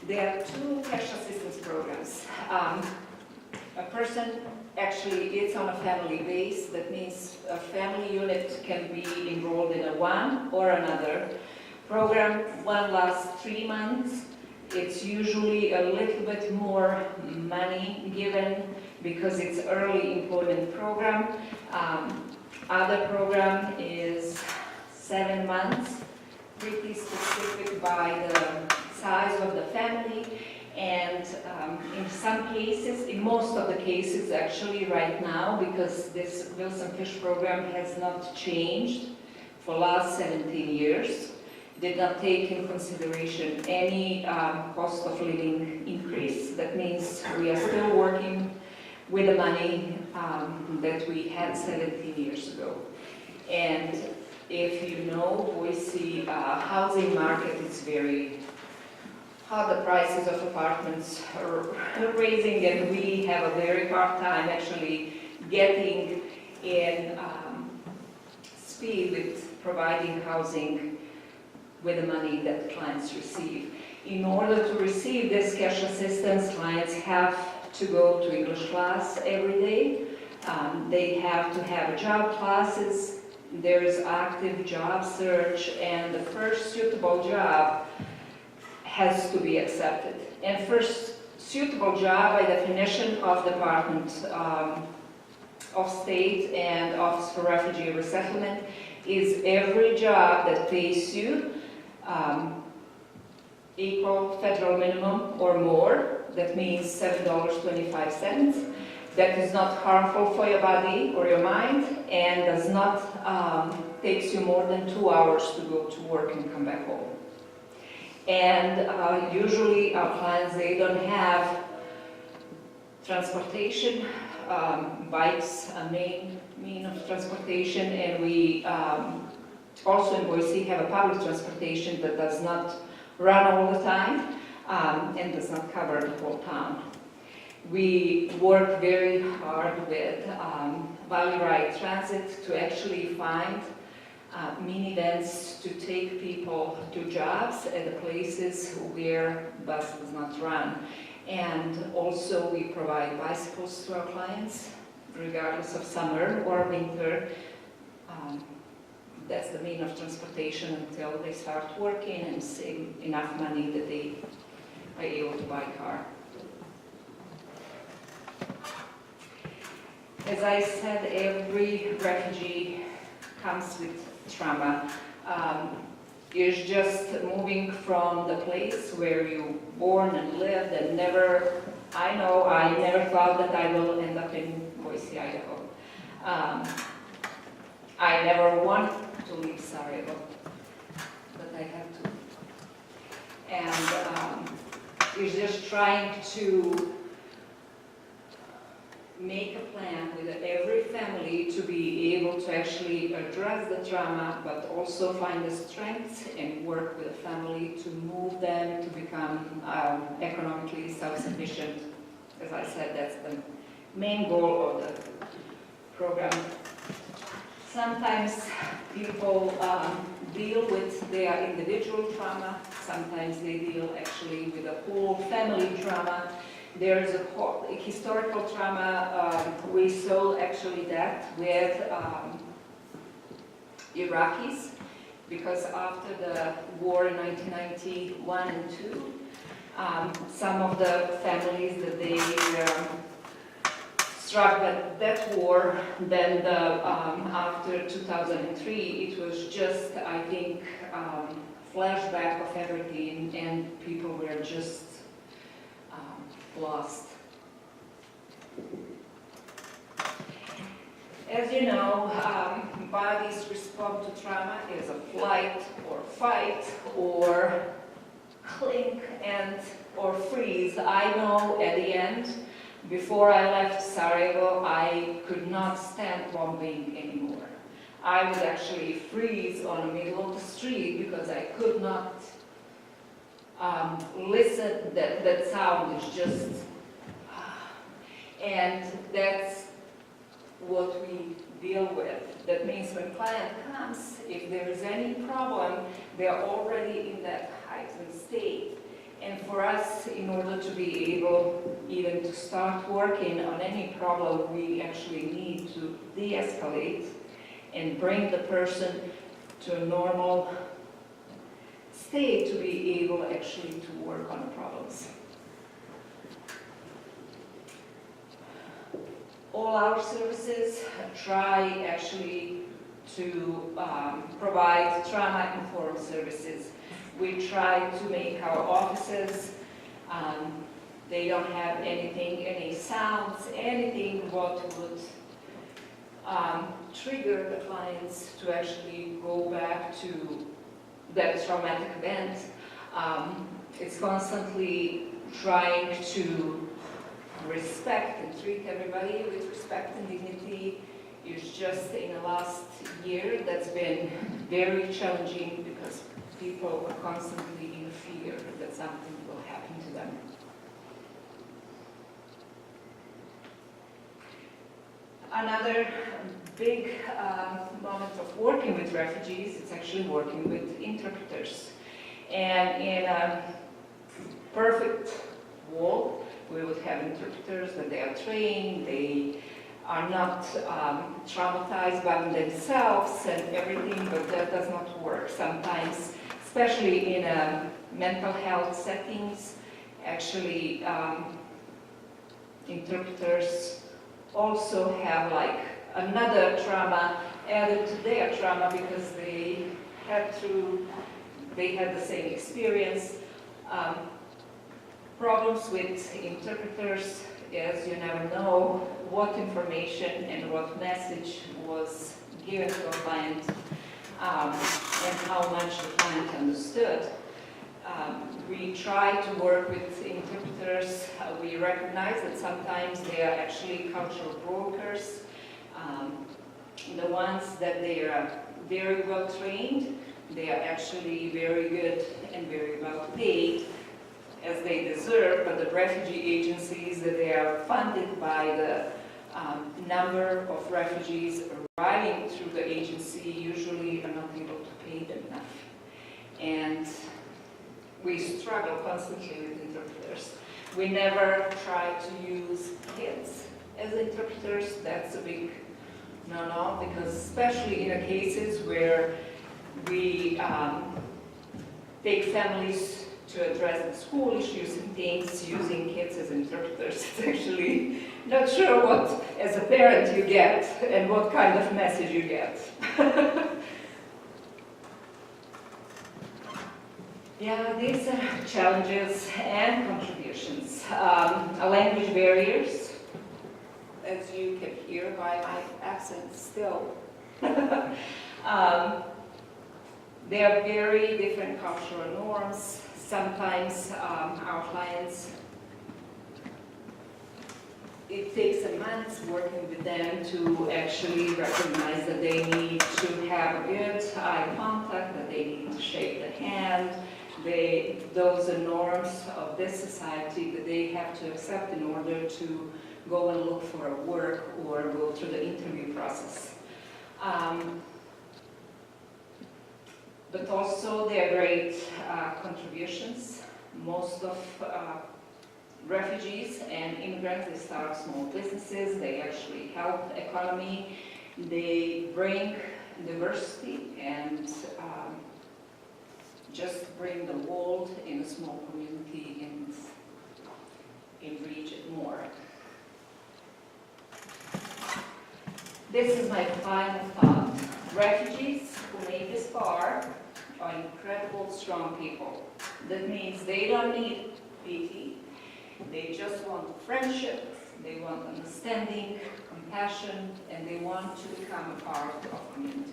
There are two cash assistance programs. A person actually is on a family base. That means a family unit can be enrolled in a one or another program. One lasts 3 months. It's usually a little bit more money given because it's early employment program. Other program is 7 months, pretty specific by the size of the family, and in some cases, in most of the cases actually right now, because this Wilson Fish program has not changed for the last 17 years, did not take in consideration any cost of living increase. That means we are still working with the money that we had 17 years ago. And if you know, Boise housing market is very hot. The prices of apartments are raising, and we have a very hard time actually getting in speed with providing housing with the money that clients receive. In order to receive this cash assistance, clients have to go to English class every day. They have to have job classes. There is active job search, and the first suitable job has to be accepted. And first suitable job, by definition of Department of State and Office for Refugee Resettlement, is every job that pays you equal federal minimum or more. That means $7.25. That is not harmful for your body or your mind, and does not takes you more than 2 hours to go to work and come back home. And usually our clients, they don't have transportation. Bikes a main mean of transportation, and we also in Boise have a public transportation that does not run all the time and does not cover the whole town. We work very hard with Valley Ride Transit to actually find minivans to take people to jobs at the places where bus does not run. And also we provide bicycles to our clients, regardless of summer or winter. That's the mean of transportation until they start working and save enough money that they are able to buy a car. As I said, every refugee comes with trauma. It's just moving from the place where you born and lived and never, I never thought that I will end up in Boise, Idaho. I never want to leave Sarajevo, but I have to. And it's just trying to make a plan with every family to be able to actually address the trauma, but also find the strength and work with the family to move them to become economically self-sufficient. As I said, that's the main goal of the program. Sometimes people deal with their individual trauma. Sometimes they deal actually with a whole family trauma. There's a historical trauma. We saw actually that with Iraqis, because after the war in 1991 and 2, some of the families that they struck that war, then after 2003, it was just, I think, flashback of everything, and people were just lost. As you know, bodies respond to trauma as a flight or fight or clink and or freeze. I know at the end, before I left Sarajevo, I could not stand bombing anymore. I would actually freeze on the middle of the street because I could not listen. That sound is just, and that's what we deal with. That means when client comes, if there is any problem, they're already in that heightened state. And for us, in order to be able even to start working on any problem, we actually need to de-escalate and bring the person to a normal state to be able actually to work on problems. All our services try actually to provide trauma-informed services. We try to make our offices, they don't have anything, any sounds, anything what would trigger the clients to actually go back to that traumatic event. It's constantly trying to respect and treat everybody with respect and dignity. It's just in the last year that's been very challenging because people are constantly in fear that something will happen to them. Another big moment of working with refugees is actually working with interpreters. And in a perfect world, we would have interpreters that they are trained, they are not traumatized by themselves and everything, but that does not work sometimes, especially in mental health settings. Actually, interpreters also have like another trauma added to their trauma because they had the same experience. Problems with interpreters is you never know what information and what message was given to a client and how much the client understood. We try to work with interpreters. We recognize that sometimes they are actually cultural brokers. The ones that they are very well trained, they are actually very good and very well paid as they deserve, but the refugee agencies that they are funded by the number of refugees arriving through the agency usually are not able to pay them enough. And we struggle constantly with interpreters. We never try to use kids as interpreters. That's a big no-no, because especially in the cases where we take families to address the school issues and things, using kids as interpreters, it's actually not sure what, as a parent, you get and what kind of message you get. Yeah, these are challenges and contributions. Language barriers, as you can hear by my accent still. There are very different cultural norms. Sometimes our clients, it takes a month working with them to actually recognize that they need to have a good eye contact, that they need to shake the hand. Those are norms of this society that they have to accept in order to go and look for a work or go through the interview process. But also there are great contributions. Most of refugees and immigrants, they start small businesses, they actually help the economy, they bring diversity and just bring the world in a small community and enrich it more. This is my final thought. Refugees who make this far are incredible, strong people. That means they don't need pity. They just want friendship, they want understanding, compassion, and they want to become a part of community.